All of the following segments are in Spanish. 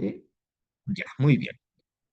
¿Sí? Ya, muy bien.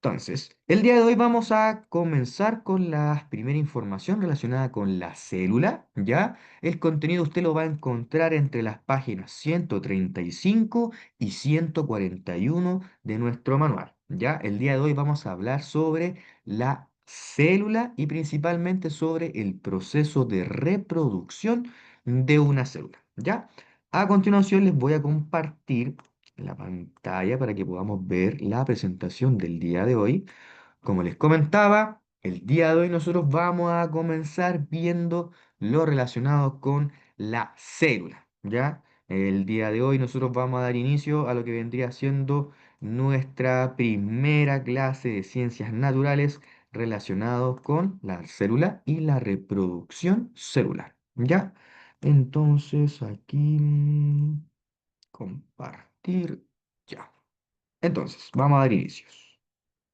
Entonces, el día de hoy vamos a comenzar con la primera información relacionada con la célula, ¿ya? El contenido usted lo va a encontrar entre las páginas 135 y 141 de nuestro manual, ¿ya? El día de hoy vamos a hablar sobre la célula y principalmente sobre el proceso de reproducción de una célula, ¿ya? A continuación les voy a compartir la pantalla para que podamos ver la presentación del día de hoy. Como les comentaba, el día de hoy nosotros vamos a comenzar viendo lo relacionado con la célula, ¿ya? El día de hoy nosotros vamos a dar inicio a lo que vendría siendo nuestra primera clase de ciencias naturales relacionados con la célula y la reproducción celular, ¿ya? Entonces aquí compartir ya. Entonces, vamos a dar inicios.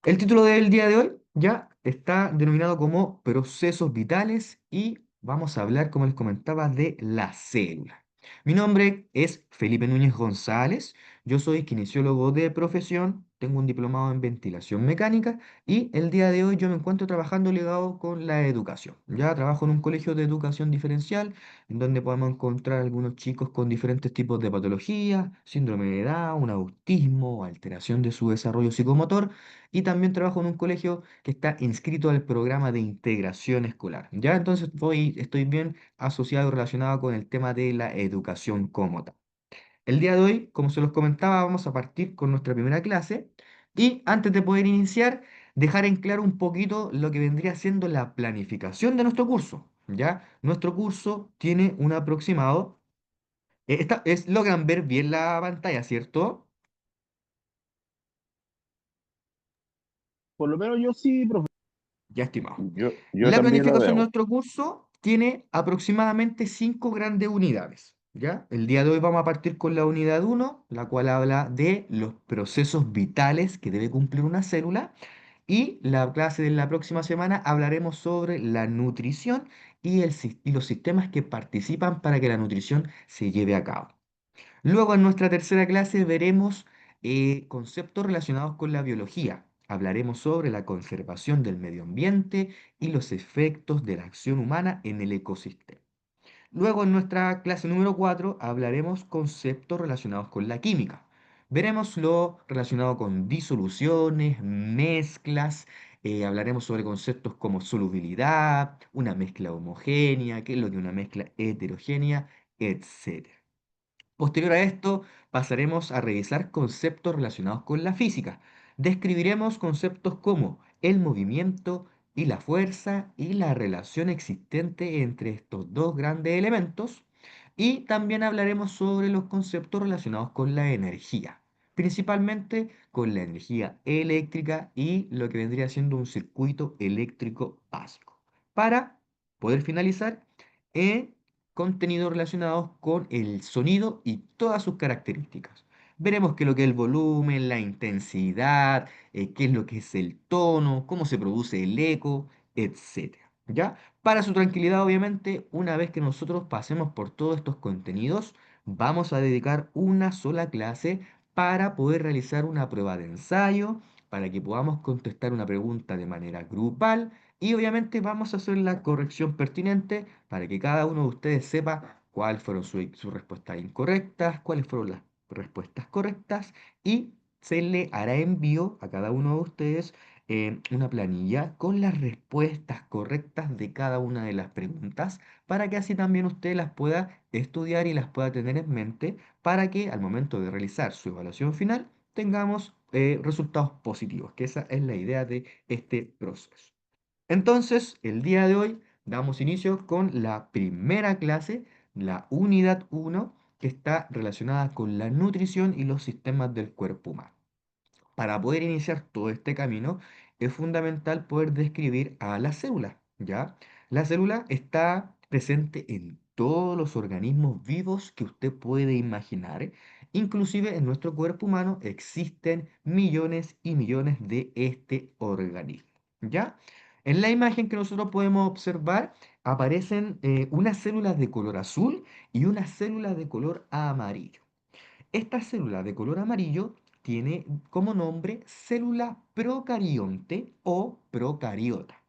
El título del día de hoy ya está denominado como Procesos Vitales y vamos a hablar, como les comentaba, de la célula. Mi nombre es Felipe Núñez González, yo soy kinesiólogo de profesión, tengo un diplomado en ventilación mecánica y el día de hoy yo me encuentro trabajando ligado con la educación. Ya trabajo en un colegio de educación diferencial en donde podemos encontrar algunos chicos con diferentes tipos de patologías, síndrome de Down, autismo, alteración de su desarrollo psicomotor y también trabajo en un colegio que está inscrito al programa de integración escolar. Ya entonces estoy bien asociado y relacionado con el tema de la educación como tal. El día de hoy, como se los comentaba, vamos a partir con nuestra primera clase y antes de poder iniciar, dejar en claro un poquito lo que vendría siendo la planificación de nuestro curso. ¿Ya? Nuestro curso tiene un aproximado. Logran ver bien la pantalla, ¿cierto? Por lo menos yo sí, profe. Ya, estimado. Yo La también la planificación de veo. nuestro curso tiene aproximadamente cinco grandes unidades. ¿Ya? El día de hoy vamos a partir con la unidad uno, la cual habla de los procesos vitales que debe cumplir una célula. Y la clase de la próxima semana hablaremos sobre la nutrición y los sistemas que participan para que la nutrición se lleve a cabo. Luego, en nuestra tercera clase veremos conceptos relacionados con la biología. Hablaremos sobre la conservación del medio ambiente y los efectos de la acción humana en el ecosistema. Luego, en nuestra clase número 4 hablaremos conceptos relacionados con la química. Veremos lo relacionado con disoluciones, mezclas, hablaremos sobre conceptos como solubilidad, una mezcla homogénea, qué es lo que es una mezcla heterogénea, etcétera. Posterior a esto, pasaremos a revisar conceptos relacionados con la física. Describiremos conceptos como el movimiento y la fuerza y la relación existente entre estos dos grandes elementos. Y también hablaremos sobre los conceptos relacionados con la energía, principalmente con la energía eléctrica y lo que vendría siendo un circuito eléctrico básico. Para poder finalizar, contenidos relacionados con el sonido y todas sus características. Veremos qué es lo que es el volumen, la intensidad, qué es lo que es el tono, cómo se produce el eco, etcétera. ¿Ya? Para su tranquilidad, obviamente, una vez que nosotros pasemos por todos estos contenidos, vamos a dedicar una sola clase para poder realizar una prueba de ensayo, para que podamos contestar una pregunta de manera grupal y obviamente vamos a hacer la corrección pertinente para que cada uno de ustedes sepa cuáles fueron sus respuestas incorrectas, cuáles fueron las respuestas correctas y se le hará envío a cada uno de ustedes una planilla con las respuestas correctas de cada una de las preguntas para que así también usted las pueda estudiar y las pueda tener en mente para que al momento de realizar su evaluación final tengamos resultados positivos, que esa es la idea de este proceso. Entonces, el día de hoy damos inicio con la primera clase, la unidad uno, que está relacionada con la nutrición y los sistemas del cuerpo humano. Para poder iniciar todo este camino, es fundamental poder describir a la célula, ¿ya? La célula está presente en todos los organismos vivos que usted puede imaginar. Inclusive en nuestro cuerpo humano existen millones y millones de este organismo, ¿ya? En la imagen que nosotros podemos observar aparecen unas células de color azul y unas células de color amarillo. Estas células de color amarillo tiene como nombre célula procarionte o procariota.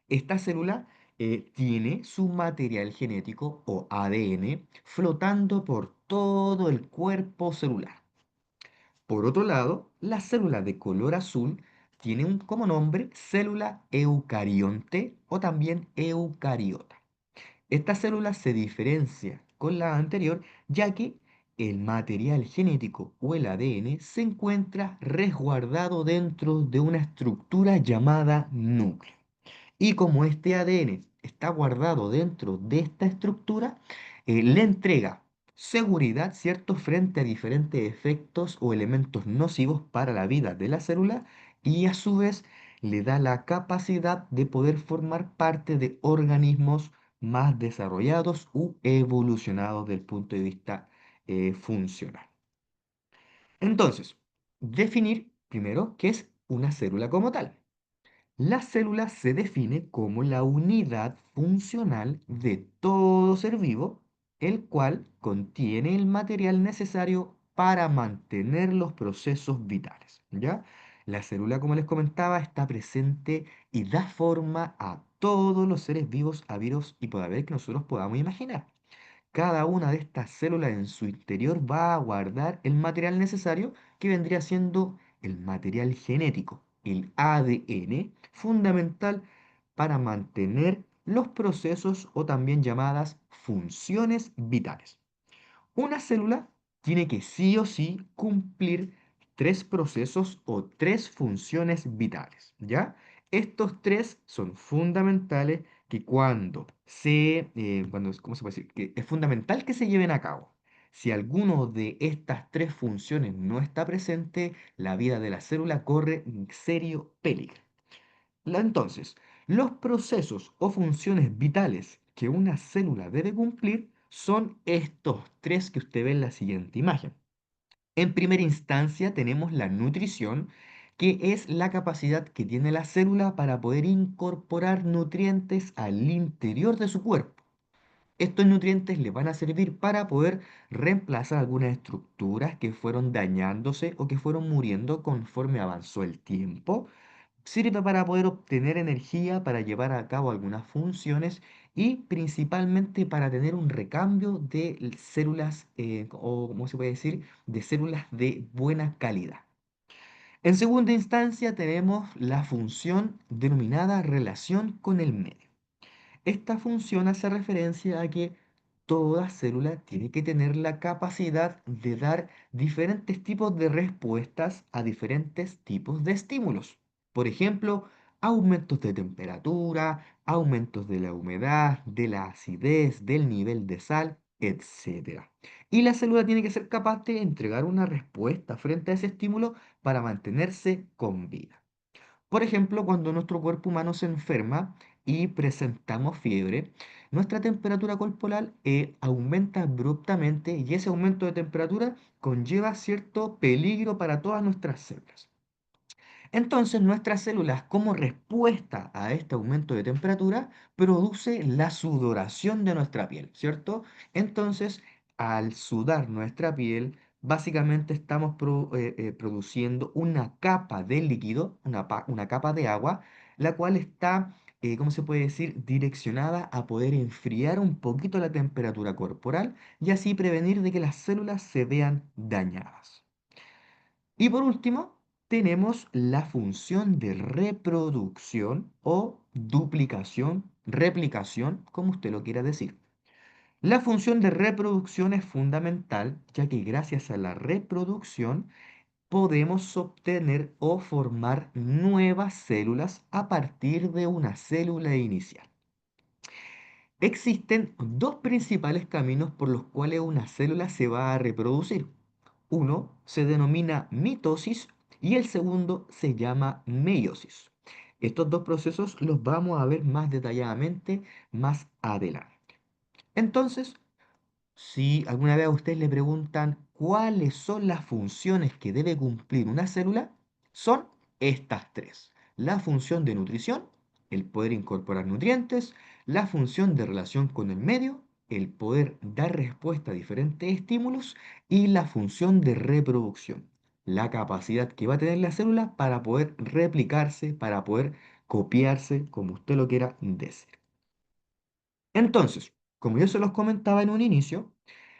Esta célula tiene su material genético o ADN flotando por todo el cuerpo celular. Por otro lado, la célula de color azul tiene como nombre célula eucarionte o también eucariota. Esta célula se diferencia con la anterior ya que el material genético o el ADN se encuentra resguardado dentro de una estructura llamada núcleo. Y como este ADN está guardado dentro de esta estructura, le entrega seguridad, ¿cierto?, frente a diferentes efectos o elementos nocivos para la vida de la célula y a su vez le da la capacidad de poder formar parte de organismos más desarrollados u evolucionados desde el punto de vista funcional. Entonces, definir primero qué es una célula como tal. La célula se define como la unidad funcional de todo ser vivo, el cual contiene el material necesario para mantener los procesos vitales, ¿ya? La célula, como les comentaba, está presente y da forma a todos los seres vivos, habidos y por haber que nosotros podamos imaginar. Cada una de estas células en su interior va a guardar el material necesario que vendría siendo el material genético, el ADN, fundamental para mantener los procesos o también llamadas funciones vitales. Una célula tiene que sí o sí cumplir tres procesos o tres funciones vitales, ¿ya? Estos tres son fundamentales que ¿cómo se puede decir? Que es fundamental que se lleven a cabo. Si alguno de estas tres funciones no está presente, la vida de la célula corre un serio peligro. Entonces, los procesos o funciones vitales que una célula debe cumplir son estos tres que usted ve en la siguiente imagen. En primera instancia tenemos la nutrición, que es la capacidad que tiene la célula para poder incorporar nutrientes al interior de su cuerpo. Estos nutrientes le van a servir para poder reemplazar algunas estructuras que fueron dañándose o que fueron muriendo conforme avanzó el tiempo. Sirve para poder obtener energía para llevar a cabo algunas funciones y principalmente para tener un recambio de células, o como se puede decir, de células de buena calidad. En segunda instancia tenemos la función denominada relación con el medio. Esta función hace referencia a que toda célula tiene que tener la capacidad de dar diferentes tipos de respuestas a diferentes tipos de estímulos. Por ejemplo, aumentos de temperatura, aumentos de la humedad, de la acidez, del nivel de sal, etcétera. Y la célula tiene que ser capaz de entregar una respuesta frente a ese estímulo para mantenerse con vida. Por ejemplo, cuando nuestro cuerpo humano se enferma y presentamos fiebre, nuestra temperatura corporal aumenta abruptamente y ese aumento de temperatura conlleva cierto peligro para todas nuestras células. Entonces, nuestras células, como respuesta a este aumento de temperatura, produce la sudoración de nuestra piel, ¿cierto? Entonces, al sudar nuestra piel, básicamente estamos produciendo una capa de líquido, una capa de agua, la cual está, ¿cómo se puede decir?, direccionada a poder enfriar un poquito la temperatura corporal y así prevenir de que las células se vean dañadas. Y por último, tenemos la función de reproducción o duplicación, replicación, como usted lo quiera decir. La función de reproducción es fundamental, ya que gracias a la reproducción podemos obtener o formar nuevas células a partir de una célula inicial. Existen dos principales caminos por los cuales una célula se va a reproducir. Uno se denomina mitosis y el segundo se llama meiosis. Estos dos procesos los vamos a ver más detalladamente más adelante. Entonces, si alguna vez a usted le preguntan cuáles son las funciones que debe cumplir una célula, son estas tres. La función de nutrición, el poder incorporar nutrientes, la función de relación con el medio, el poder dar respuesta a diferentes estímulos y la función de reproducción. la capacidad que va a tener la célula para poder replicarse, para poder copiarse, como usted lo quiera decir. Entonces, como yo se los comentaba en un inicio,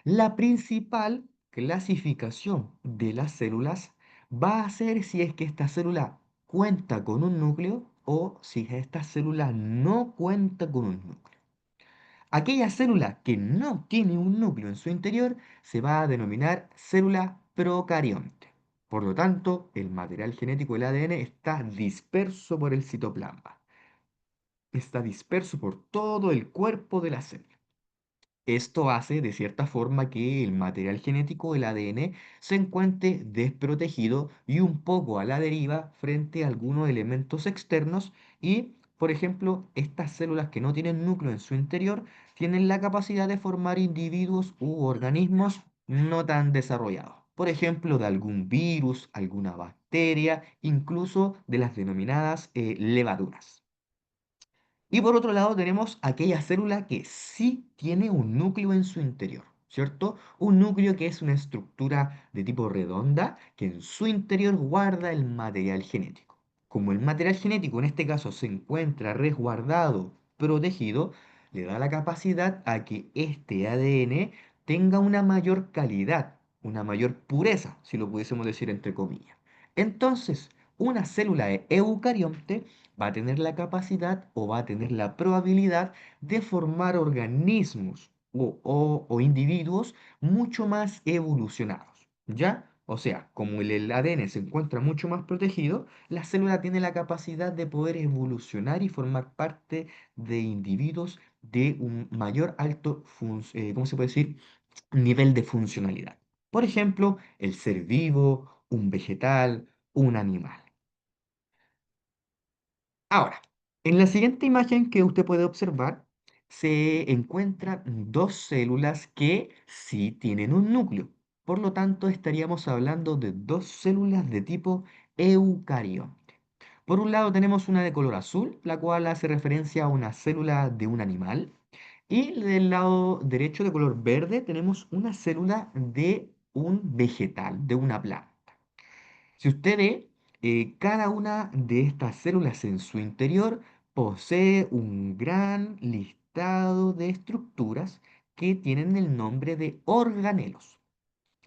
la principal clasificación de las células va a ser si es que esta célula cuenta con un núcleo o si esta célula no cuenta con un núcleo. Aquella célula que no tiene un núcleo en su interior se va a denominar célula procarionte. Por lo tanto, el material genético del ADN está disperso por el citoplasma, está disperso por todo el cuerpo de la célula. Esto hace de cierta forma que el material genético, el ADN, se encuentre desprotegido y un poco a la deriva frente a algunos elementos externos y, por ejemplo, estas células que no tienen núcleo en su interior tienen la capacidad de formar individuos u organismos no tan desarrollados. Por ejemplo, de algún virus, alguna bacteria, incluso de las denominadas levaduras. Y por otro lado tenemos aquella célula que sí tiene un núcleo en su interior, ¿cierto? Un núcleo que es una estructura de tipo redonda que en su interior guarda el material genético. Como el material genético en este caso se encuentra resguardado, protegido, le da la capacidad a que este ADN tenga una mayor calidad, una mayor pureza, si lo pudiésemos decir entre comillas. Entonces, una célula eucarionte va a tener la capacidad o va a tener la probabilidad de formar organismos o individuos mucho más evolucionados, ¿ya? O sea, como el ADN se encuentra mucho más protegido, la célula tiene la capacidad de poder evolucionar y formar parte de individuos de un mayor alto, ¿cómo se puede decir? Nivel de funcionalidad. Por ejemplo, el ser vivo, un vegetal, un animal. Ahora, en la siguiente imagen que usted puede observar, se encuentran dos células que sí tienen un núcleo. Por lo tanto, estaríamos hablando de dos células de tipo eucarionte. Por un lado tenemos una de color azul, la cual hace referencia a una célula de un animal. Y del lado derecho de color verde tenemos una célula de un vegetal, de una planta. Si usted ve, cada una de estas células en su interior posee un gran listado de estructuras que tienen el nombre de organelos.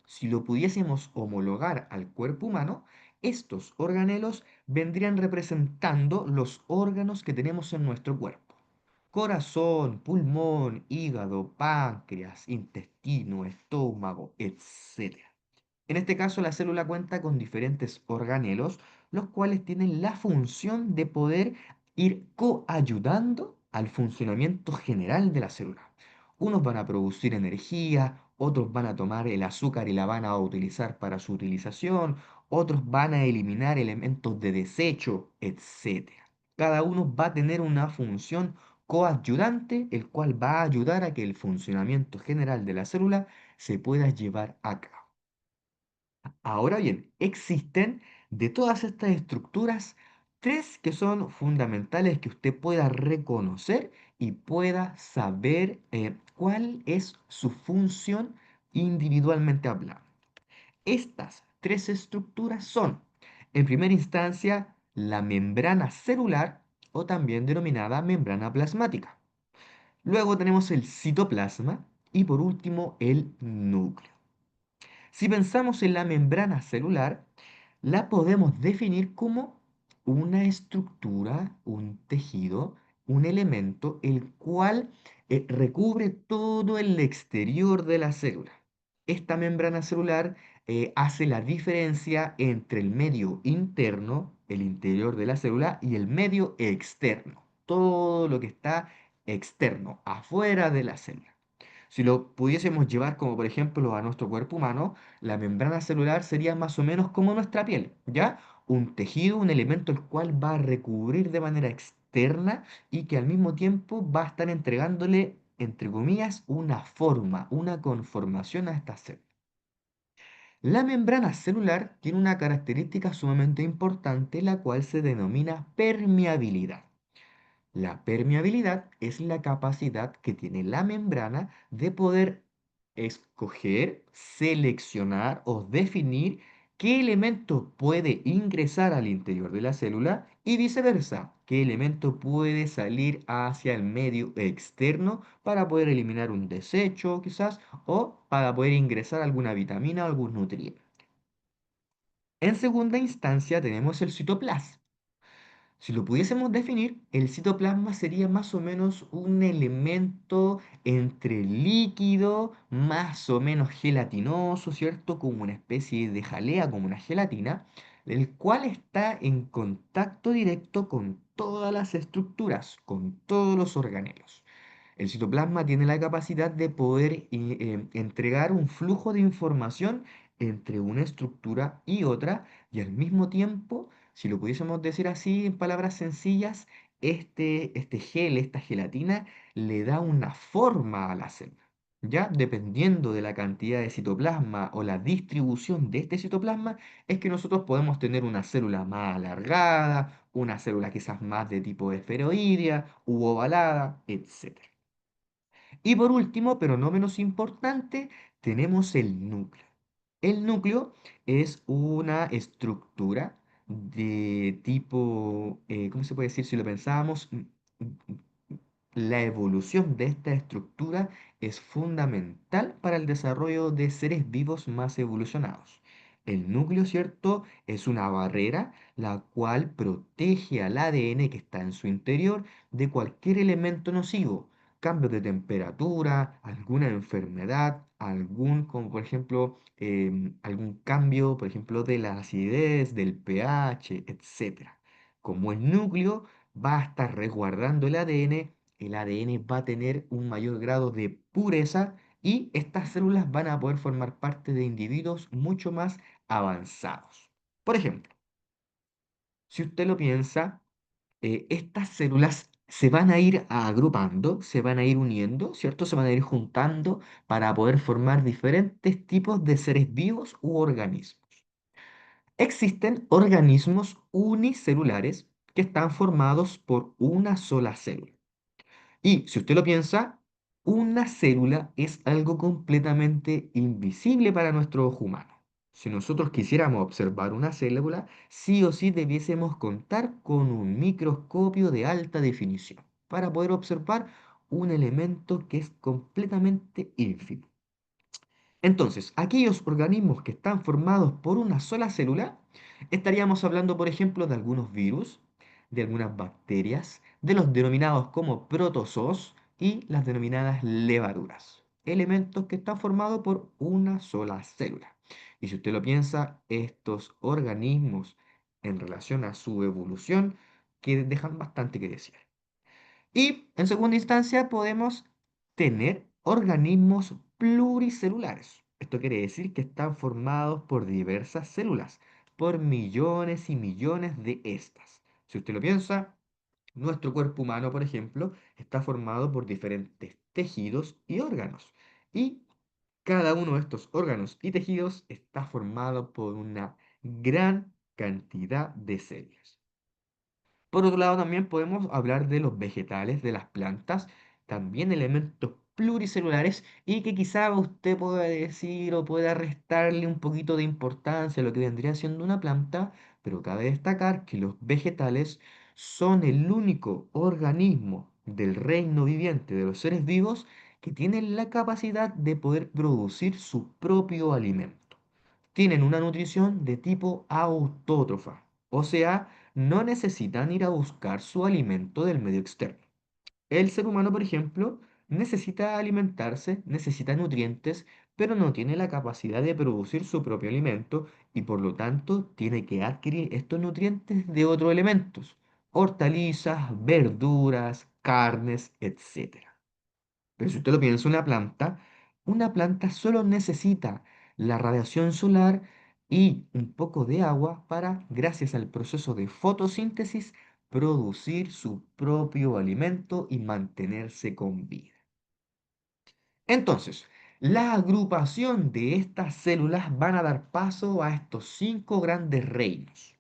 Si lo pudiésemos homologar al cuerpo humano, estos organelos vendrían representando los órganos que tenemos en nuestro cuerpo. Corazón, pulmón, hígado, páncreas, intestino, estómago, etc. En este caso, la célula cuenta con diferentes organelos, los cuales tienen la función de poder ir coayudando al funcionamiento general de la célula. Unos van a producir energía, otros van a tomar el azúcar y la van a utilizar para su utilización, otros van a eliminar elementos de desecho, etc. Cada uno va a tener una función coayudante, el cual va a ayudar a que el funcionamiento general de la célula se pueda llevar a cabo. Ahora bien, existen de todas estas estructuras tres que son fundamentales que usted pueda reconocer y pueda saber cuál es su función individualmente hablando. Estas tres estructuras son, en primera instancia, la membrana celular o también denominada membrana plasmática. Luego tenemos el citoplasma y por último el núcleo. Si pensamos en la membrana celular, la podemos definir como una estructura, un tejido, un elemento el cual recubre todo el exterior de la célula. Esta membrana celular hace la diferencia entre el medio interno, el interior de la célula, y el medio externo, todo lo que está externo, afuera de la célula. Si lo pudiésemos llevar como por ejemplo a nuestro cuerpo humano, la membrana celular sería más o menos como nuestra piel, ¿ya? Un tejido, un elemento el cual va a recubrir de manera externa y que al mismo tiempo va a estar entregándole, entre comillas, una forma, una conformación a esta célula. La membrana celular tiene una característica sumamente importante, la cual se denomina permeabilidad. La permeabilidad es la capacidad que tiene la membrana de poder escoger, seleccionar o definir qué elemento puede ingresar al interior de la célula y viceversa, qué elemento puede salir hacia el medio externo para poder eliminar un desecho quizás o para poder ingresar alguna vitamina o algún nutriente. En segunda instancia tenemos el citoplasma. Si lo pudiésemos definir, el citoplasma sería más o menos un elemento entre líquido, más o menos gelatinoso, ¿cierto? Como una especie de jalea, como una gelatina, el cual está en contacto directo con todas las estructuras, con todos los organelos. El citoplasma tiene la capacidad de poder entregar un flujo de información entre una estructura y otra y al mismo tiempo, si lo pudiésemos decir así en palabras sencillas, este gel, esta gelatina, le da una forma a la célula. ¿Ya? Dependiendo de la cantidad de citoplasma o la distribución de este citoplasma, es que nosotros podemos tener una célula más alargada, una célula quizás más de tipo esferoidea u ovalada, etc. Y por último, pero no menos importante, tenemos el núcleo. El núcleo es una estructura de tipo, ¿cómo se puede decir si lo pensábamos? La evolución de esta estructura es fundamental para el desarrollo de seres vivos más evolucionados. El núcleo, ¿cierto? Es una barrera la cual protege al ADN que está en su interior de cualquier elemento nocivo, cambio de temperatura, alguna enfermedad, algún, como por ejemplo, algún cambio, por ejemplo, de la acidez, del pH, etcétera. Como el núcleo va a estar resguardando el ADN va a tener un mayor grado de pureza y estas células van a poder formar parte de individuos mucho más avanzados. Por ejemplo, si usted lo piensa, estas células se van a ir agrupando, se van a ir uniendo, ¿cierto? Se van a ir juntando para poder formar diferentes tipos de seres vivos u organismos. Existen organismos unicelulares que están formados por una sola célula. Y si usted lo piensa, una célula es algo completamente invisible para nuestro ojo humano. Si nosotros quisiéramos observar una célula, sí o sí debiésemos contar con un microscopio de alta definición para poder observar un elemento que es completamente ínfimo. Entonces, aquellos organismos que están formados por una sola célula, estaríamos hablando, por ejemplo, de algunos virus, de algunas bacterias, de los denominados como protozoos y las denominadas levaduras. Elementos que están formados por una sola célula. Y si usted lo piensa, estos organismos en relación a su evolución que dejan bastante que decir. Y en segunda instancia podemos tener organismos pluricelulares. Esto quiere decir que están formados por diversas células, por millones y millones de estas. Si usted lo piensa, nuestro cuerpo humano, por ejemplo, está formado por diferentes tejidos y órganos. Y cada uno de estos órganos y tejidos está formado por una gran cantidad de células. Por otro lado, también podemos hablar de los vegetales, de las plantas, también elementos pluricelulares y que quizá usted pueda decir o pueda restarle un poquito de importancia a lo que vendría siendo una planta, pero cabe destacar que los vegetales son el único organismo del reino viviente de los seres vivos que tienen la capacidad de poder producir su propio alimento. Tienen una nutrición de tipo autótrofa, o sea, no necesitan ir a buscar su alimento del medio externo. El ser humano, por ejemplo, necesita alimentarse, necesita nutrientes, pero no tiene la capacidad de producir su propio alimento y por lo tanto tiene que adquirir estos nutrientes de otros elementos, hortalizas, verduras, carnes, etcétera. Pero si usted lo piensa, una planta solo necesita la radiación solar y un poco de agua para, gracias al proceso de fotosíntesis, producir su propio alimento y mantenerse con vida. Entonces, la agrupación de estas células van a dar paso a estos cinco grandes reinos.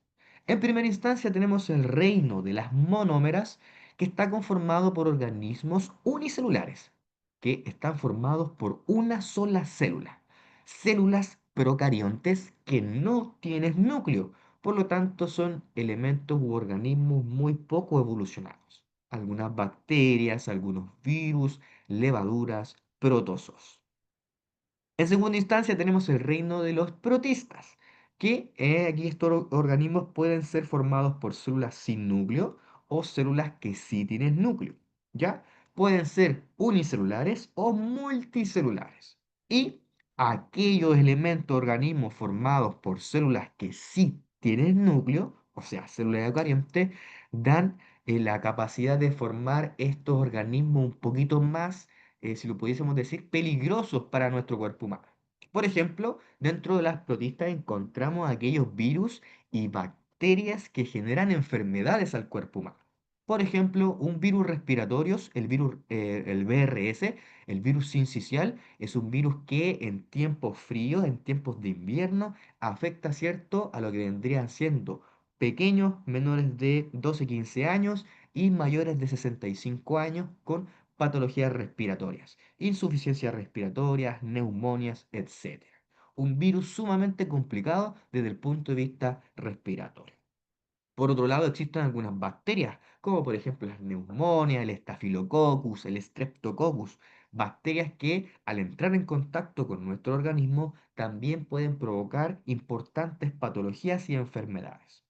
En primera instancia tenemos el reino de las monómeras, que está conformado por organismos unicelulares, que están formados por una sola célula, células procariontes que no tienen núcleo. Por lo tanto, son elementos u organismos muy poco evolucionados. Algunas bacterias, algunos virus, levaduras, protozoos. En segunda instancia tenemos el reino de los protistas, que aquí estos organismos pueden ser formados por células sin núcleo o células que sí tienen núcleo, ¿ya? Pueden ser unicelulares o multicelulares. Y aquellos elementos organismos formados por células que sí tienen núcleo, o sea, células eucariontes, dan la capacidad de formar estos organismos un poquito más si lo pudiésemos decir, peligrosos para nuestro cuerpo humano. Por ejemplo, dentro de las protistas encontramos aquellos virus y bacterias que generan enfermedades al cuerpo humano. Por ejemplo, un virus respiratorio, el VRS, el virus sincicial, es un virus que en tiempos fríos, en tiempos de invierno, afecta, ¿cierto?, a lo que vendrían siendo pequeños menores de 12-15 años y mayores de 65 años con patologías respiratorias, insuficiencias respiratorias, neumonias, etcétera. Un virus sumamente complicado desde el punto de vista respiratorio. Por otro lado, existen algunas bacterias, como por ejemplo las neumonias, el Staphylococcus, el Streptococcus, bacterias que al entrar en contacto con nuestro organismo también pueden provocar importantes patologías y enfermedades.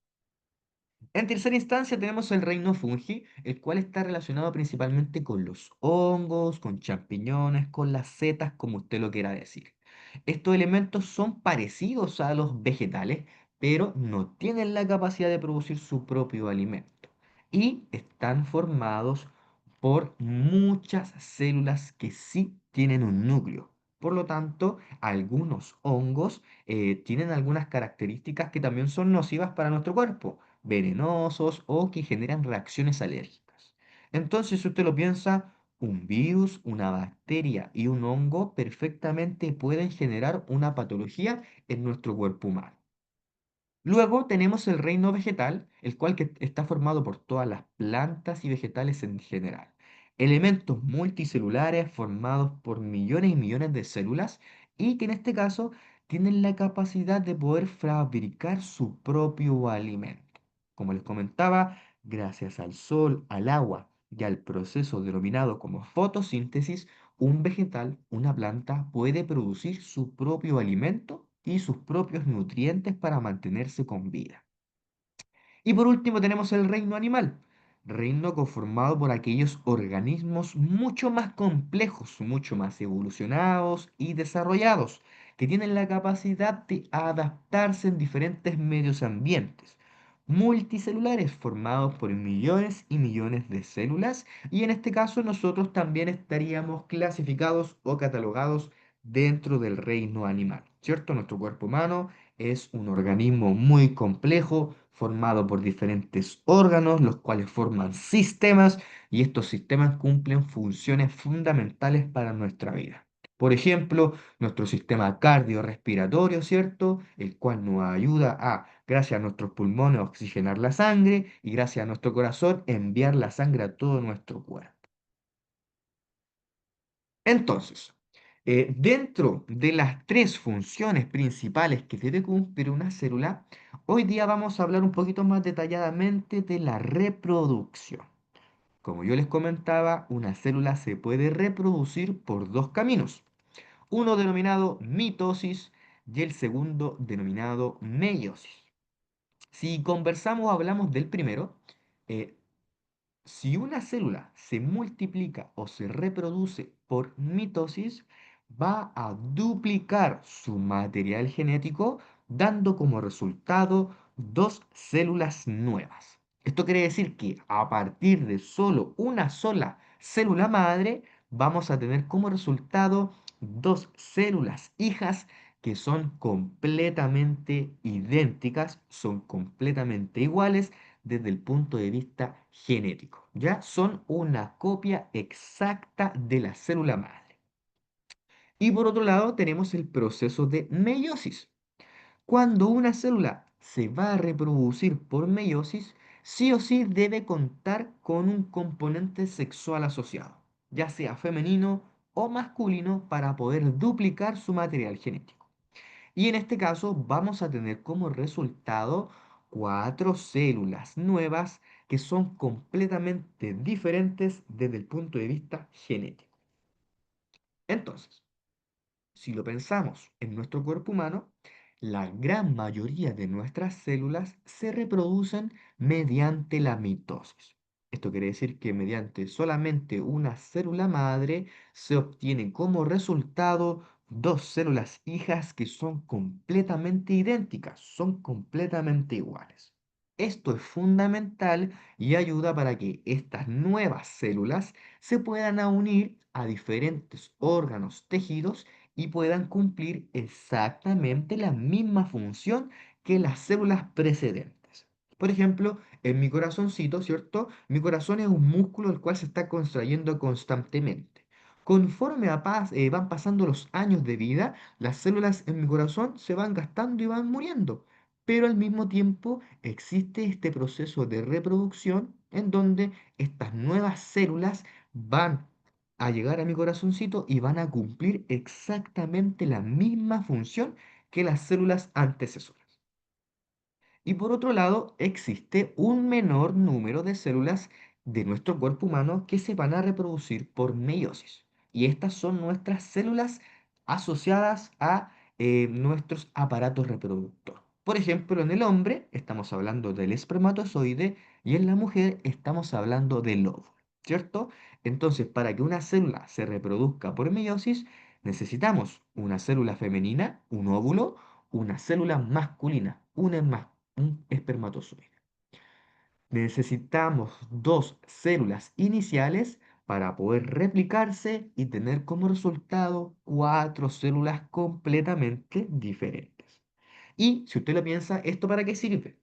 En tercera instancia tenemos el reino fungi, el cual está relacionado principalmente con los hongos, con champiñones, con las setas, como usted lo quiera decir. Estos elementos son parecidos a los vegetales, pero no tienen la capacidad de producir su propio alimento. Y están formados por muchas células que sí tienen un núcleo. Por lo tanto, algunos hongos tienen algunas características que también son nocivas para nuestro cuerpo, venenosos o que generan reacciones alérgicas. Entonces, si usted lo piensa, un virus, una bacteria y un hongo perfectamente pueden generar una patología en nuestro cuerpo humano. Luego tenemos el reino vegetal, el cual está formado por todas las plantas y vegetales en general. Elementos multicelulares formados por millones y millones de células y que en este caso tienen la capacidad de poder fabricar su propio alimento. Como les comentaba, gracias al sol, al agua y al proceso denominado como fotosíntesis, un vegetal, una planta, puede producir su propio alimento y sus propios nutrientes para mantenerse con vida. Y por último tenemos el reino animal, reino conformado por aquellos organismos mucho más complejos, mucho más evolucionados y desarrollados, que tienen la capacidad de adaptarse en diferentes medios ambientes, multicelulares formados por millones y millones de células, y en este caso nosotros también estaríamos clasificados o catalogados dentro del reino animal, ¿cierto? Nuestro cuerpo humano es un organismo muy complejo, formado por diferentes órganos, los cuales forman sistemas, y estos sistemas cumplen funciones fundamentales para nuestra vida. Por ejemplo, nuestro sistema cardiorrespiratorio, ¿cierto? El cual nos ayuda a, gracias a nuestros pulmones, oxigenar la sangre y gracias a nuestro corazón, enviar la sangre a todo nuestro cuerpo. Entonces, dentro de las tres funciones principales que debe cumplir una célula, hoy día vamos a hablar un poquito más detalladamente de la reproducción. Como yo les comentaba, una célula se puede reproducir por dos caminos, uno denominado mitosis y el segundo denominado meiosis. Si conversamos o hablamos del primero, eh, si una célula se multiplica o se reproduce por mitosis, va a duplicar su material genético, dando como resultado dos células nuevas. Esto quiere decir que a partir de solo una sola célula madre, vamos a tener como resultado dos células hijas que son completamente idénticas, son completamente iguales desde el punto de vista genético. Ya son una copia exacta de la célula madre. Y por otro lado tenemos el proceso de meiosis. Cuando una célula se va a reproducir por meiosis, sí o sí debe contar con un componente sexual asociado, ya sea femenino o masculino, para poder duplicar su material genético. Y en este caso vamos a tener como resultado cuatro células nuevas que son completamente diferentes desde el punto de vista genético. Entonces, si lo pensamos en nuestro cuerpo humano, la gran mayoría de nuestras células se reproducen mediante la mitosis. Esto quiere decir que mediante solamente una célula madre se obtienen como resultado dos células hijas que son completamente idénticas, son completamente iguales. Esto es fundamental y ayuda para que estas nuevas células se puedan unir a diferentes órganos, tejidos y puedan cumplir exactamente la misma función que las células precedentes. Por ejemplo, en mi corazoncito, ¿cierto? Mi corazón es un músculo el cual se está contrayendo constantemente. Conforme van pasando los años de vida, las células en mi corazón se van gastando y van muriendo. Pero al mismo tiempo existe este proceso de reproducción en donde estas nuevas células van a llegar a mi corazoncito y van a cumplir exactamente la misma función que las células antecesoras. Y por otro lado, existe un menor número de células de nuestro cuerpo humano que se van a reproducir por meiosis. Y estas son nuestras células asociadas a nuestros aparatos reproductores. Por ejemplo, en el hombre estamos hablando del espermatozoide y en la mujer estamos hablando del óvulo, ¿cierto? Entonces, para que una célula se reproduzca por meiosis, necesitamos una célula femenina, un óvulo, una célula masculina, un espermatozoide. Necesitamos dos células iniciales para poder replicarse y tener como resultado cuatro células completamente diferentes. Y si usted lo piensa, ¿esto para qué sirve?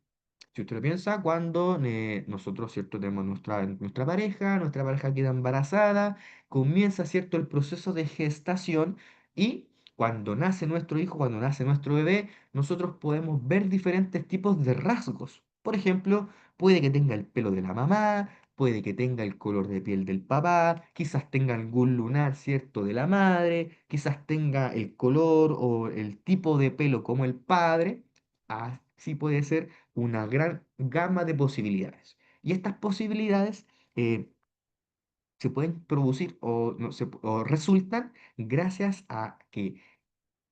Si usted lo piensa, cuando nosotros, ¿cierto? Tenemos nuestra pareja queda embarazada, comienza, ¿cierto? El proceso de gestación y cuando nace nuestro hijo, cuando nace nuestro bebé, nosotros podemos ver diferentes tipos de rasgos. Por ejemplo, puede que tenga el pelo de la mamá, puede que tenga el color de piel del papá, quizás tenga algún lunar, ¿cierto? De la madre, quizás tenga el color o el tipo de pelo como el padre. Así puede ser una gran gama de posibilidades. Y estas posibilidades se pueden producir o, no, o resultan gracias a que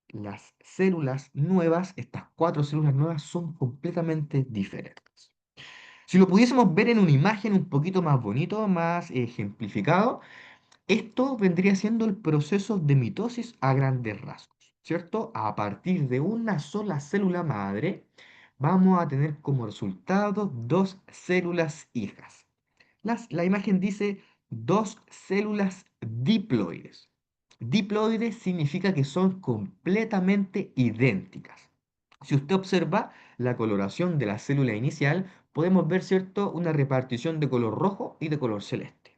las células nuevas, estas cuatro células nuevas, son completamente diferentes. Si lo pudiésemos ver en una imagen un poquito más bonito, más ejemplificado, esto vendría siendo el proceso de mitosis a grandes rasgos, ¿cierto? A partir de una sola célula madre, vamos a tener como resultado dos células hijas. La imagen dice dos células diploides. Diploides significa que son completamente idénticas. Si usted observa la coloración de la célula inicial, podemos ver, ¿cierto?, una repartición de color rojo y de color celeste.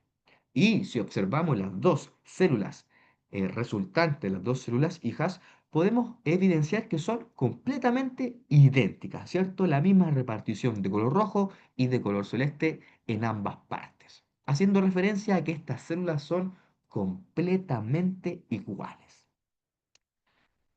Y si observamos las dos células resultantes, las dos células hijas, podemos evidenciar que son completamente idénticas, ¿cierto? La misma repartición de color rojo y de color celeste en ambas partes, haciendo referencia a que estas células son completamente iguales.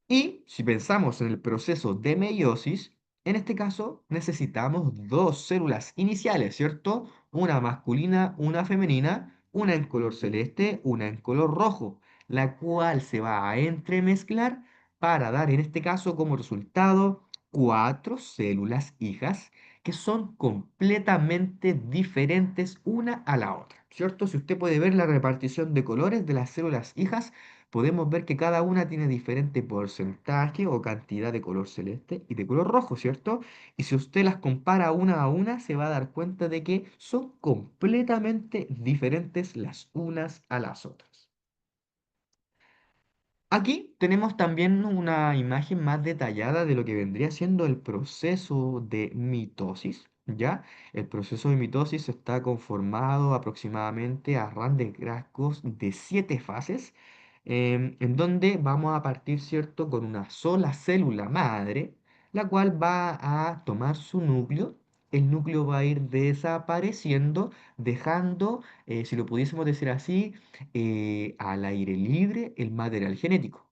Y si pensamos en el proceso de meiosis, en este caso necesitamos dos células iniciales, ¿cierto? Una masculina, una femenina, una en color celeste, una en color rojo, la cual se va a entremezclar para dar en este caso como resultado cuatro células hijas que son completamente diferentes una a la otra, ¿cierto? Si usted puede ver la repartición de colores de las células hijas, podemos ver que cada una tiene diferente porcentaje o cantidad de color celeste y de color rojo, ¿cierto? Y si usted las compara una a una, se va a dar cuenta de que son completamente diferentes las unas a las otras. Aquí tenemos también una imagen más detallada de lo que vendría siendo el proceso de mitosis, ¿ya? El proceso de mitosis está conformado aproximadamente a grandes rasgos de 7 fases, en donde vamos a partir, ¿cierto?, con una sola célula madre, la cual va a tomar su núcleo. El núcleo va a ir desapareciendo, dejando, si lo pudiésemos decir así, al aire libre el material genético.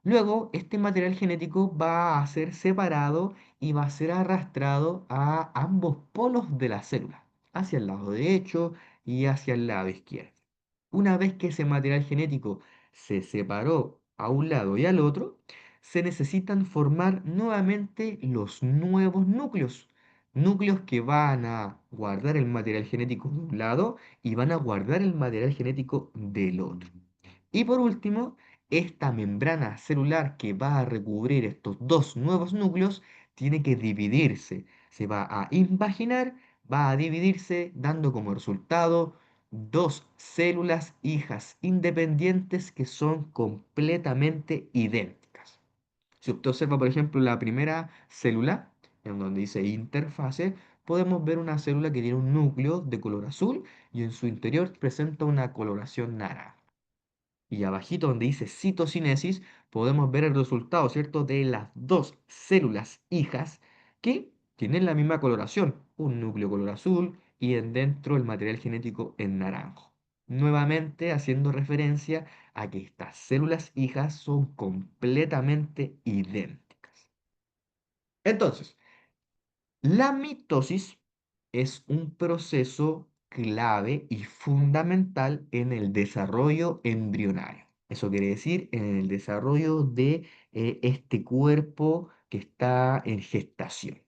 Luego, este material genético va a ser separado y va a ser arrastrado a ambos polos de la célula, hacia el lado derecho y hacia el lado izquierdo. Una vez que ese material genético se separó a un lado y al otro, se necesitan formar nuevamente los nuevos núcleos. Núcleos que van a guardar el material genético de un lado y van a guardar el material genético del otro. Y por último, esta membrana celular que va a recubrir estos dos nuevos núcleos tiene que dividirse. Se va a invaginar, va a dividirse dando como resultado dos células hijas independientes que son completamente idénticas. Si usted observa, por ejemplo, la primera célula, en donde dice interfase, podemos ver una célula que tiene un núcleo de color azul y en su interior presenta una coloración naranja. Y abajito donde dice citocinesis, podemos ver el resultado, ¿cierto? De las dos células hijas que tienen la misma coloración, un núcleo color azul y en dentro el material genético en naranjo. Nuevamente haciendo referencia a que estas células hijas son completamente idénticas. Entonces, la mitosis es un proceso clave y fundamental en el desarrollo embrionario. Eso quiere decir en el desarrollo de este cuerpo que está en gestación,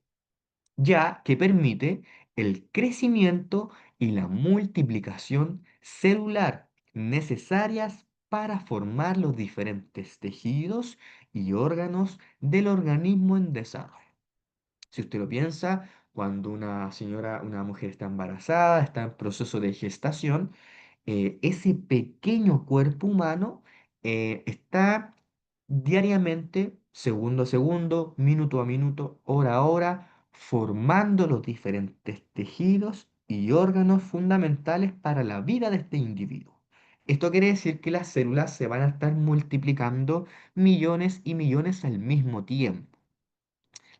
ya que permite el crecimiento y la multiplicación celular necesarias para formar los diferentes tejidos y órganos del organismo en desarrollo. Si usted lo piensa, cuando una señora, una mujer está embarazada, está en proceso de gestación, ese pequeño cuerpo humano está diariamente, segundo a segundo, minuto a minuto, hora a hora, formando los diferentes tejidos y órganos fundamentales para la vida de este individuo. Esto quiere decir que las células se van a estar multiplicando millones y millones al mismo tiempo.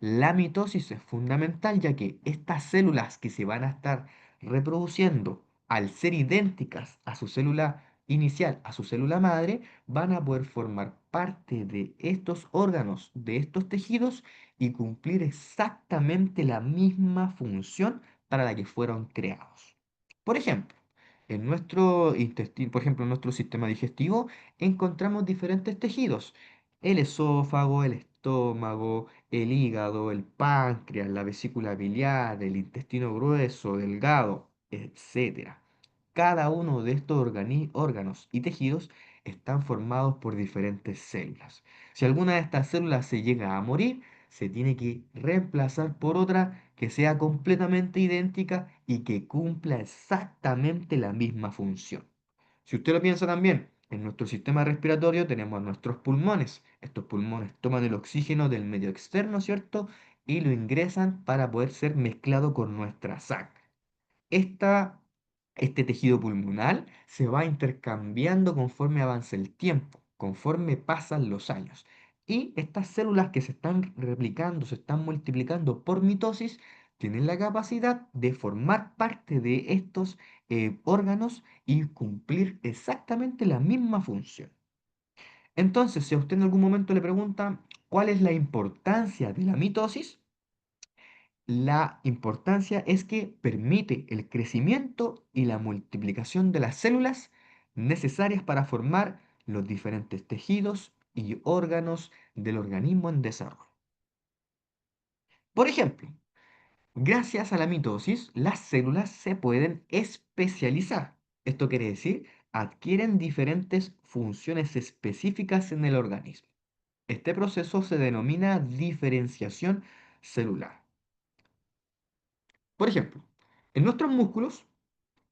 La mitosis es fundamental ya que estas células que se van a estar reproduciendo al ser idénticas a su célula inicial, a su célula madre, van a poder formar parte de estos órganos, de estos tejidos y cumplir exactamente la misma función para la que fueron creados. Por ejemplo, en nuestro intestino, por ejemplo, en nuestro sistema digestivo encontramos diferentes tejidos: el esófago, el estómago, el hígado, el páncreas, la vesícula biliar, el intestino grueso, delgado, etcétera. Cada uno de estos órganos y tejidos están formados por diferentes células. Si alguna de estas células se llega a morir, se tiene que reemplazar por otra que sea completamente idéntica y que cumpla exactamente la misma función. Si usted lo piensa también, en nuestro sistema respiratorio tenemos nuestros pulmones. Estos pulmones toman el oxígeno del medio externo, ¿cierto? Y lo ingresan para poder ser mezclado con nuestra sangre. Esta, este tejido pulmonar se va intercambiando conforme avanza el tiempo, conforme pasan los años. Y estas células que se están replicando, se están multiplicando por mitosis, tienen la capacidad de formar parte de estos órganos y cumplir exactamente la misma función. Entonces, si a usted en algún momento le preguntan cuál es la importancia de la mitosis, la importancia es que permite el crecimiento y la multiplicación de las células necesarias para formar los diferentes tejidos y órganos del organismo en desarrollo. Por ejemplo, gracias a la mitosis, las células se pueden especializar. Esto quiere decir, adquieren diferentes funciones específicas en el organismo. Este proceso se denomina diferenciación celular. Por ejemplo, en nuestros músculos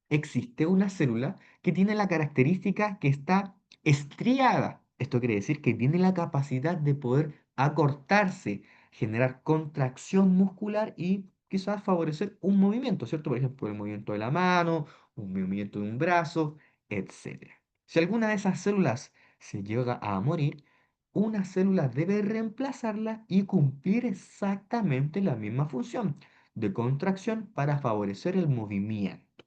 existe una célula que tiene la característica que está estriada. Esto quiere decir que tiene la capacidad de poder acortarse, generar contracción muscular y quizás favorecer un movimiento, ¿cierto? Por ejemplo, el movimiento de la mano, un movimiento de un brazo, etcétera. Si alguna de esas células se llega a morir, una célula debe reemplazarla y cumplir exactamente la misma función de contracción para favorecer el movimiento.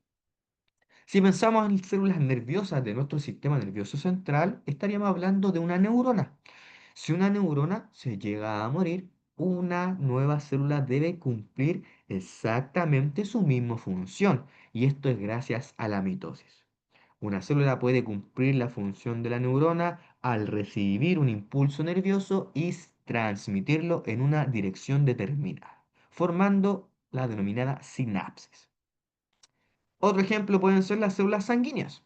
Si pensamos en células nerviosas de nuestro sistema nervioso central, estaríamos hablando de una neurona. Si una neurona se llega a morir, una nueva célula debe cumplir exactamente su misma función, y esto es gracias a la mitosis. Una célula puede cumplir la función de la neurona al recibir un impulso nervioso y transmitirlo en una dirección determinada, formando la denominada sinapsis. Otro ejemplo pueden ser las células sanguíneas.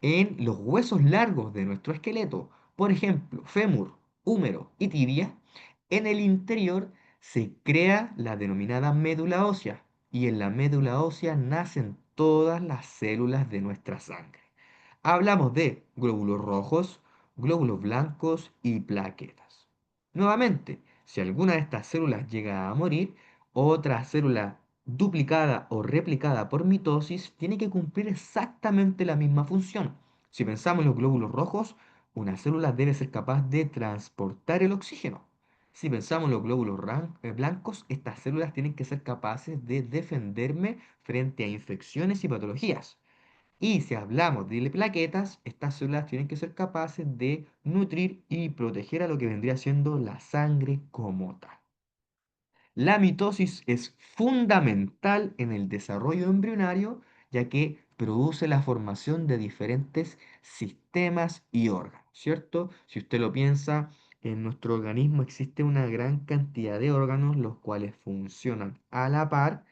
En los huesos largos de nuestro esqueleto, por ejemplo, fémur, húmero y tibia, en el interior se crea la denominada médula ósea y en la médula ósea nacen todas las células de nuestra sangre. Hablamos de glóbulos rojos, glóbulos blancos y plaquetas. Nuevamente, si alguna de estas células llega a morir, otra célula duplicada o replicada por mitosis tiene que cumplir exactamente la misma función. Si pensamos en los glóbulos rojos, una célula debe ser capaz de transportar el oxígeno. Si pensamos en los glóbulos blancos, estas células tienen que ser capaces de defenderme frente a infecciones y patologías. Y si hablamos de plaquetas, estas células tienen que ser capaces de nutrir y proteger a lo que vendría siendo la sangre como tal. La mitosis es fundamental en el desarrollo embrionario, ya que produce la formación de diferentes sistemas y órganos, ¿cierto? Si usted lo piensa, en nuestro organismo existe una gran cantidad de órganos los cuales funcionan a la par,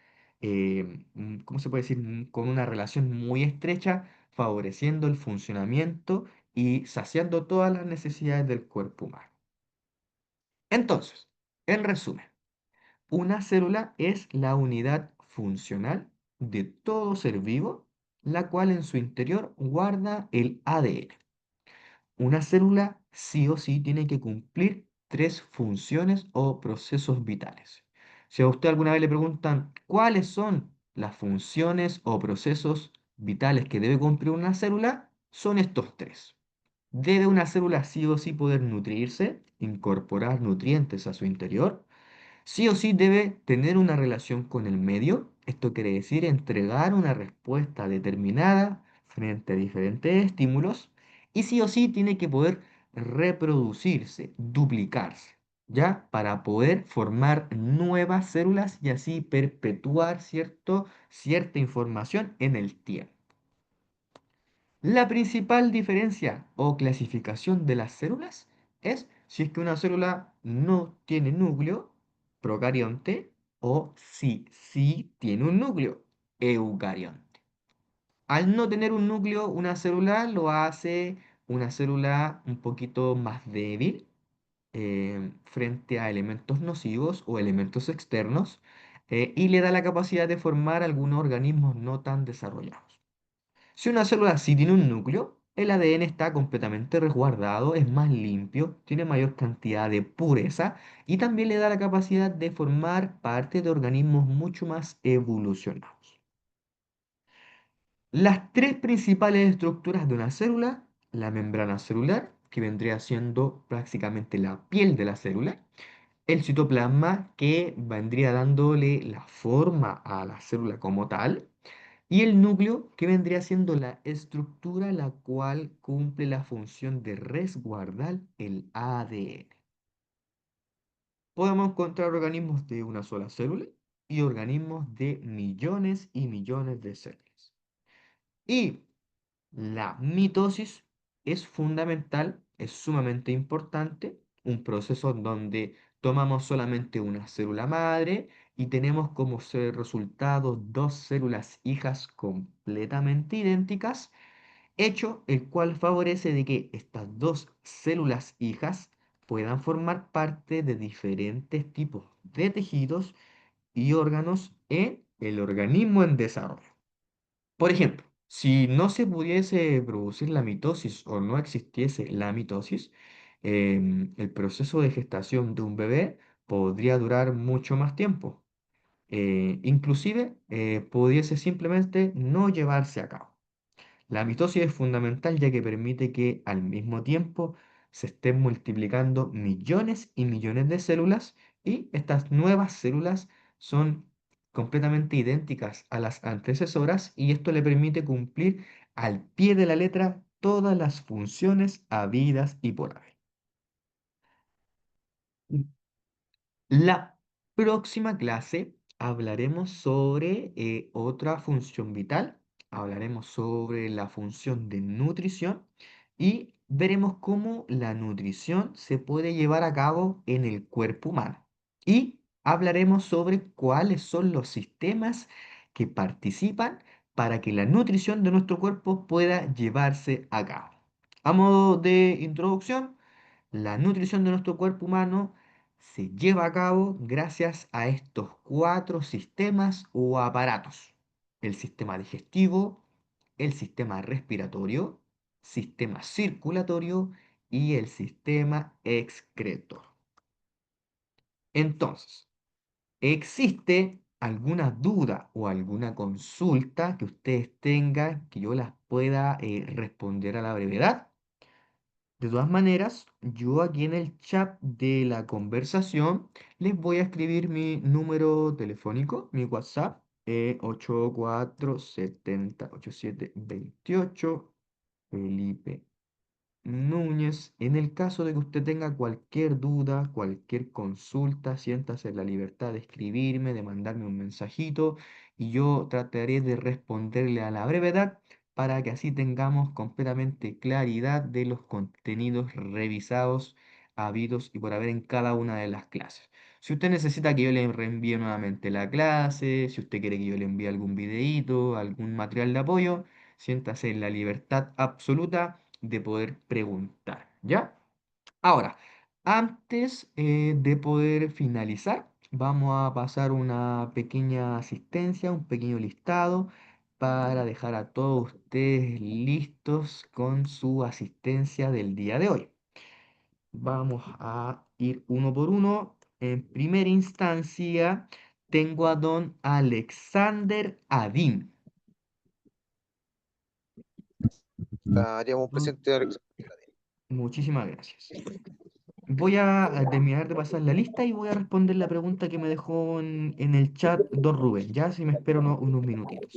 ¿cómo se puede decir? Con una relación muy estrecha, favoreciendo el funcionamiento y saciando todas las necesidades del cuerpo humano. Entonces, en resumen, una célula es la unidad funcional de todo ser vivo, la cual en su interior guarda el ADN. Una célula sí o sí tiene que cumplir tres funciones o procesos vitales. Si a usted alguna vez le preguntan cuáles son las funciones o procesos vitales que debe cumplir una célula, son estos tres. Debe una célula sí o sí poder nutrirse, incorporar nutrientes a su interior. Sí o sí debe tener una relación con el medio. Esto quiere decir entregar una respuesta determinada frente a diferentes estímulos. Y sí o sí tiene que poder reproducirse, duplicarse, ¿ya? Para poder formar nuevas células y así perpetuar, ¿cierto? Cierta información en el tiempo. La principal diferencia o clasificación de las células es si es que una célula no tiene núcleo, procarionte, o si sí tiene un núcleo, eucarionte. Al no tener un núcleo, una célula lo hace una célula un poquito más débil frente a elementos nocivos o elementos externos y le da la capacidad de formar algunos organismos no tan desarrollados. Si una célula sí tiene un núcleo, el ADN está completamente resguardado, es más limpio, tiene mayor cantidad de pureza y también le da la capacidad de formar parte de organismos mucho más evolucionados. Las tres principales estructuras de una célula, la membrana celular, que vendría siendo prácticamente la piel de la célula, el citoplasma, que vendría dándole la forma a la célula como tal, y el núcleo, que vendría siendo la estructura la cual cumple la función de resguardar el ADN. Podemos encontrar organismos de una sola célula y organismos de millones y millones de células. Y la mitosis es fundamental, es sumamente importante, un proceso donde tomamos solamente una célula madre y tenemos como resultado dos células hijas completamente idénticas, hecho el cual favorece de que estas dos células hijas puedan formar parte de diferentes tipos de tejidos y órganos en el organismo en desarrollo. Por ejemplo, si no se pudiese producir la mitosis o no existiese la mitosis, el proceso de gestación de un bebé podría durar mucho más tiempo. Inclusive, pudiese simplemente no llevarse a cabo. La mitosis es fundamental ya que permite que al mismo tiempo se estén multiplicando millones y millones de células y estas nuevas células son completamente idénticas a las antecesoras y esto le permite cumplir al pie de la letra todas las funciones habidas y por haber. La próxima clase hablaremos sobre otra función vital, hablaremos sobre la función de nutrición y veremos cómo la nutrición se puede llevar a cabo en el cuerpo humano. Y hablaremos sobre cuáles son los sistemas que participan para que la nutrición de nuestro cuerpo pueda llevarse a cabo. A modo de introducción, la nutrición de nuestro cuerpo humano se lleva a cabo gracias a estos cuatro sistemas o aparatos. El sistema digestivo, el sistema respiratorio, sistema circulatorio y el sistema excretor. Entonces, ¿existe alguna duda o alguna consulta que ustedes tengan que yo las pueda responder a la brevedad? De todas maneras, yo aquí en el chat de la conversación les voy a escribir mi número telefónico, mi WhatsApp, 84708728 Felipe Núñez. En el caso de que usted tenga cualquier duda, cualquier consulta, siéntase en la libertad de escribirme, de mandarme un mensajito y yo trataré de responderle a la brevedad para que así tengamos completamente claridad de los contenidos revisados, habidos y por haber en cada una de las clases. Si usted necesita que yo le reenvíe nuevamente la clase, si usted quiere que yo le envíe algún videíto, algún material de apoyo, siéntase en la libertad absoluta de poder preguntar, ¿ya? Ahora, antes de poder finalizar, vamos a pasar una pequeña asistencia, un pequeño listado para dejar a todos ustedes listos con su asistencia del día de hoy. Vamos a ir uno por uno. En primera instancia, tengo a don Alexander Adín. Haríamos un Don- presente de Alex. Muchísimas gracias. Voy a terminar de pasar la lista y voy a responder la pregunta que me dejó en el chat don Rubén, ya si me espero unos minutitos.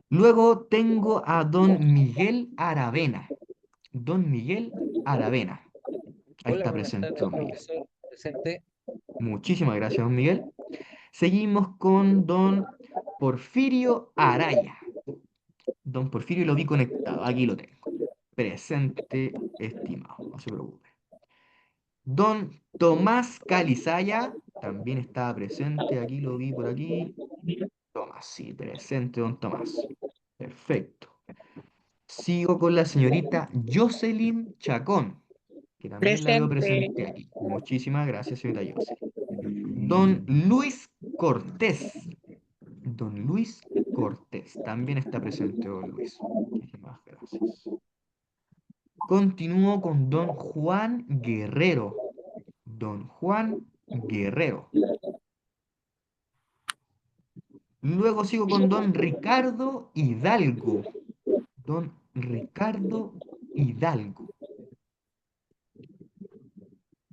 Luego tengo a don Miguel Aravena. Don Miguel Aravena. Ahí Hola, está buenas presente tardes, don Miguel. profesor. Presente. Muchísimas gracias, don Miguel. Seguimos con don Porfirio Araya. Don Porfirio lo vi conectado, aquí lo tengo. Presente, estimado, no se preocupe. Don Tomás Calizaya también estaba presente, aquí lo vi por aquí. Tomás, sí, presente, don Tomás. Perfecto. Sigo con la señorita Jocelyn Chacón, que también la veo Presente. presente aquí. Muchísimas gracias, señorita Jocelyn. Don Luis Cortés. Don Luis Cortés, también está presente, don Luis. Muchísimas gracias. Continúo con don Juan Guerrero. Don Juan Guerrero. Luego sigo con don Ricardo Hidalgo. Don Ricardo Hidalgo.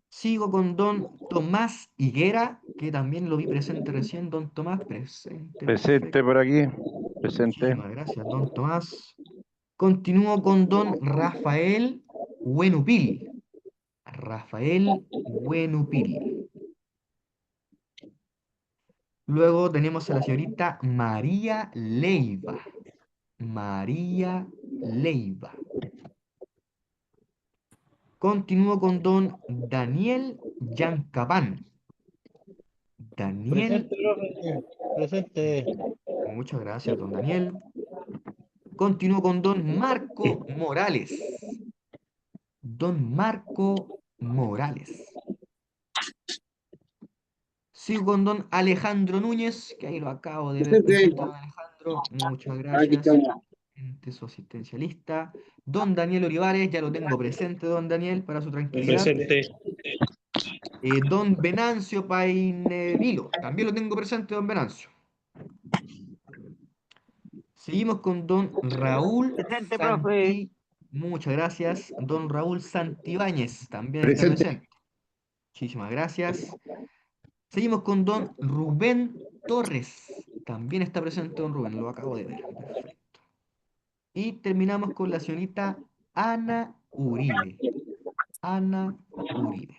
Sigo con don Tomás Higuera, que también lo vi presente recién. Don Tomás, presente, Presente perfecto. por aquí, presente. Muchísimas gracias, don Tomás. Continúo con don Rafael Huenupil. Rafael Huenupil. Luego tenemos a la señorita María Leiva. María Leiva. Continúo con don Daniel Yancapán. Daniel, Presente, profe. Presente. muchas gracias, don Daniel. Continúo con don Marco Morales. Don Marco Morales. Sigo con don Alejandro Núñez, que ahí lo acabo de ver presente, don Alejandro. Muchas gracias. De su asistencialista. Don Daniel Olivares, ya lo tengo presente, don Daniel, para su tranquilidad. Presente. Don Venancio Painevilo, también lo tengo presente, don Venancio. Seguimos con don Raúl Presente, profe. Santi. Muchas gracias. Don Raúl Santibáñez también está Presente. presente. Muchísimas gracias. Seguimos con don Rubén Torres. También está presente don Rubén, lo acabo de ver. Perfecto. Y terminamos con la señorita Ana Uribe. Ana Uribe.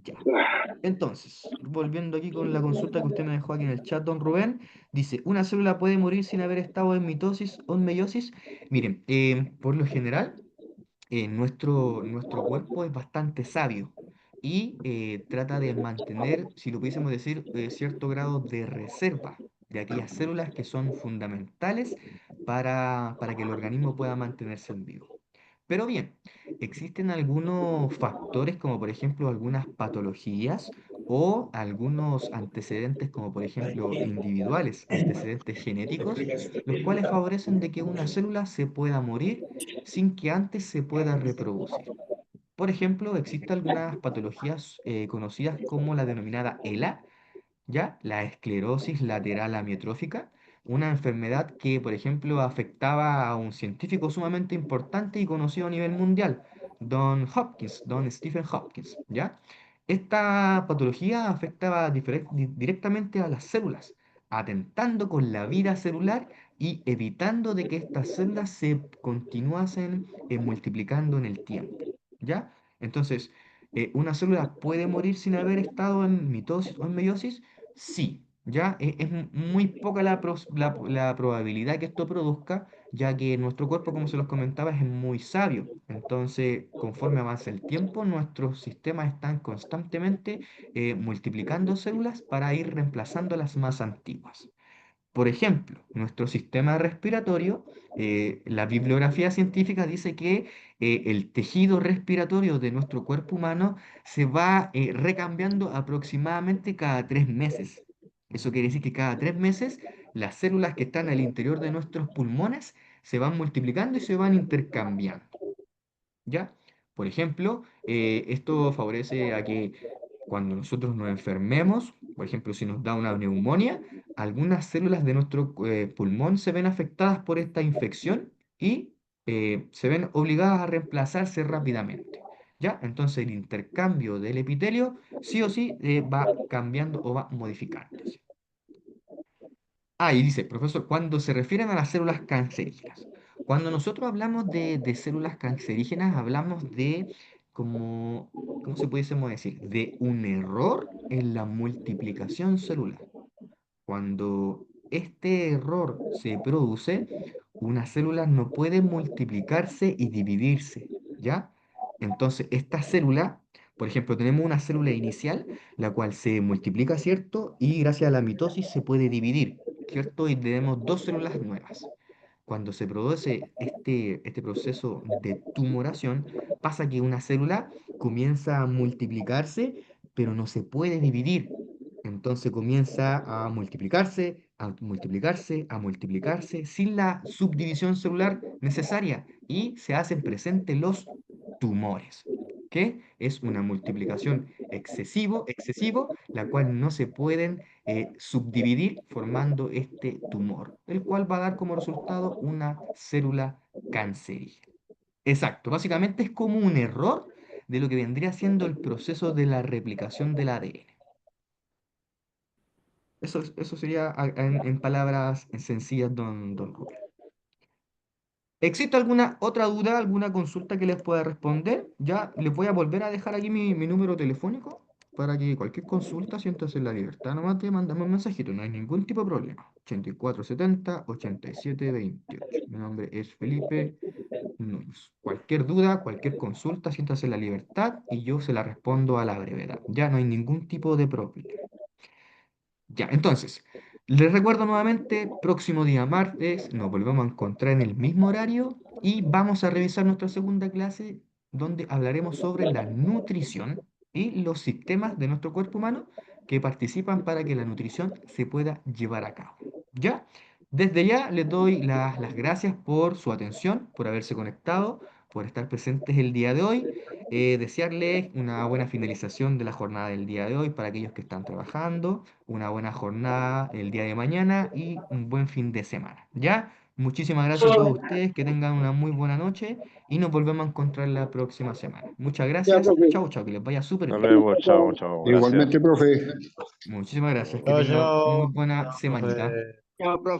Ya. Entonces, volviendo aquí con la consulta que usted me dejó aquí en el chat, don Rubén, dice, ¿una célula puede morir sin haber estado en mitosis o en meiosis? Miren, por lo general, nuestro cuerpo es bastante sabio y trata de mantener, si lo pudiésemos decir, cierto grado de reserva de aquellas células que son fundamentales para que el organismo pueda mantenerse en vivo. Pero bien, existen algunos factores como por ejemplo algunas patologías o algunos antecedentes como por ejemplo individuales, antecedentes genéticos, los cuales favorecen de que una célula se pueda morir sin que antes se pueda reproducir. Por ejemplo, existen algunas patologías conocidas como la denominada ELA, ¿ya? La esclerosis lateral amiotrófica, una enfermedad que, por ejemplo, afectaba a un científico sumamente importante y conocido a nivel mundial, Don Stephen Hopkins, ¿ya? Esta patología afectaba directamente a las células, atentando con la vida celular y evitando de que estas células se continuasen multiplicando en el tiempo, ¿ya? Entonces, ¿una célula puede morir sin haber estado en mitosis o en meiosis? Sí, ya es muy poca la probabilidad que esto produzca, ya que nuestro cuerpo, como se los comentaba, es muy sabio. Entonces, conforme avanza el tiempo, nuestros sistemas están constantemente multiplicando células para ir reemplazando las más antiguas. Por ejemplo, nuestro sistema respiratorio, la bibliografía científica dice que el tejido respiratorio de nuestro cuerpo humano se va recambiando aproximadamente cada 3 meses. Eso quiere decir que cada 3 meses las células que están al interior de nuestros pulmones se van multiplicando y se van intercambiando. ¿Ya? Por ejemplo, esto favorece a que cuando nosotros nos enfermemos, por ejemplo, si nos da una neumonía, algunas células de nuestro pulmón se ven afectadas por esta infección y se ven obligadas a reemplazarse rápidamente. ¿Ya? Entonces el intercambio del epitelio sí o sí va cambiando o va modificándose. Ah, y dice, profesor, cuando se refieren a las células cancerígenas, cuando nosotros hablamos de células cancerígenas, hablamos de, como, ¿cómo se pudiésemos decir? De un error en la multiplicación celular. Cuando este error se produce, una célula no puede multiplicarse y dividirse, ¿ya? Entonces, esta célula, por ejemplo, tenemos una célula inicial, la cual se multiplica, ¿cierto? Y gracias a la mitosis se puede dividir, ¿cierto? Y tenemos dos células nuevas. Cuando se produce este proceso de tumoración, pasa que una célula comienza a multiplicarse, pero no se puede dividir. Entonces comienza a multiplicarse, a multiplicarse, a multiplicarse sin la subdivisión celular necesaria y se hacen presentes los tumores, que es una multiplicación excesivo, la cual no se pueden subdividir formando este tumor, el cual va a dar como resultado una célula cancerígena. Exacto, básicamente es como un error de lo que vendría siendo el proceso de la replicación del ADN. Eso sería en palabras sencillas, don Rubén. ¿Existe alguna otra duda, alguna consulta que les pueda responder? Ya les voy a volver a dejar aquí mi número telefónico para que cualquier consulta siéntase en la libertad nomás de mandarme un mensajito, no hay ningún tipo de problema. 8470-8728. Mi nombre es Felipe Núñez. Cualquier duda, cualquier consulta, siéntase en la libertad y yo se la respondo a la brevedad. Ya no hay ningún tipo de problema. Ya, entonces, les recuerdo nuevamente, próximo día martes nos volvemos a encontrar en el mismo horario y vamos a revisar nuestra segunda clase donde hablaremos sobre la nutrición y los sistemas de nuestro cuerpo humano que participan para que la nutrición se pueda llevar a cabo. ¿Ya? Desde ya les doy las gracias por su atención, por haberse conectado, por estar presentes el día de hoy. Desearles una buena finalización de la jornada del día de hoy para aquellos que están trabajando, una buena jornada el día de mañana y un buen fin de semana. ¿Ya? Muchísimas gracias a todos ustedes, que tengan una muy buena noche y nos volvemos a encontrar la próxima semana. Muchas Ya, gracias. profe. Chau, chau, que les vaya súper Hasta bien. luego, chao, chao, gracias. Igualmente, profe. Muchísimas gracias, que Chao, tengan muy chao, buena semanita. profe. Chao, profe.